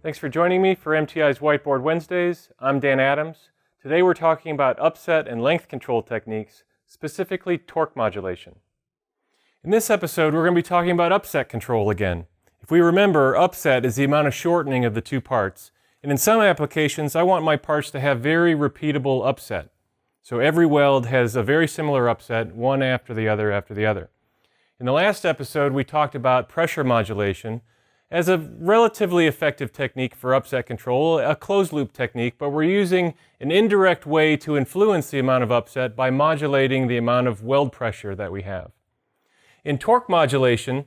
Thanks for joining me for MTI's Whiteboard Wednesdays. I'm Dan Adams. Today we're talking about upset and length control techniques, specifically torque modulation. In this episode, we're going to be talking about upset control again. If we remember, upset is the amount of shortening of the two parts. And in some applications, I want my parts to have very repeatable upset. So every weld has a very similar upset, one after the other after the other. In the last episode, we talked about pressure modulation as a relatively effective technique for upset control, a closed loop technique, but we're using an indirect way to influence the amount of upset by modulating the amount of weld pressure that we have. In torque modulation,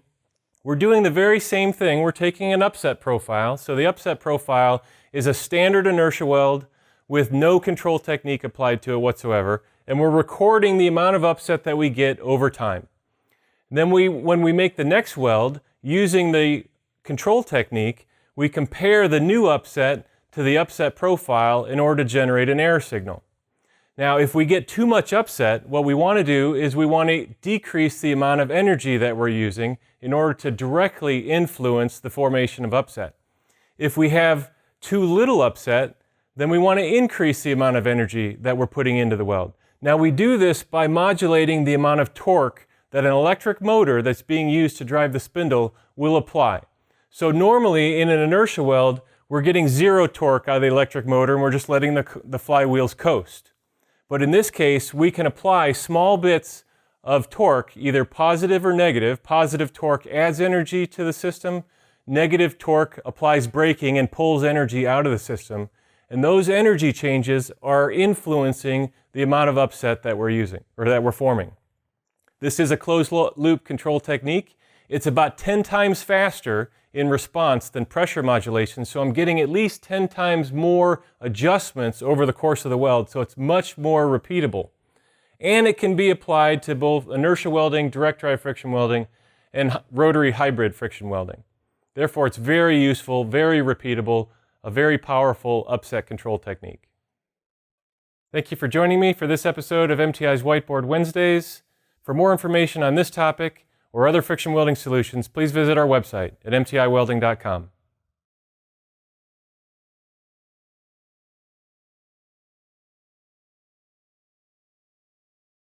we're doing the very same thing. We're taking an upset profile. So the upset profile is a standard inertia weld with no control technique applied to it whatsoever, and we're recording the amount of upset that we get over time. Then when we make the next weld, using the control technique, we compare the new upset to the upset profile in order to generate an error signal. Now, if we get too much upset, what we want to do is we want to decrease the amount of energy that we're using in order to directly influence the formation of upset. If we have too little upset, then we want to increase the amount of energy that we're putting into the weld. Now, we do this by modulating the amount of torque that an electric motor that's being used to drive the spindle will apply. So normally in an inertia weld, we're getting zero torque out of the electric motor and we're just letting the flywheels coast. But in this case, we can apply small bits of torque, either positive or negative. Positive torque adds energy to the system. Negative torque applies braking and pulls energy out of the system. And those energy changes are influencing the amount of upset that we're using, or that we're forming. This is a closed loop control technique. It's about 10 times faster in response than pressure modulation, so I'm getting at least 10 times more adjustments over the course of the weld, so it's much more repeatable. And it can be applied to both inertia welding, direct drive friction welding, and rotary hybrid friction welding. Therefore, it's very useful, very repeatable, a very powerful upset control technique. Thank you for joining me for this episode of MTI's Whiteboard Wednesdays. For more information on this topic or other friction welding solutions, please visit our website at mtiwelding.com.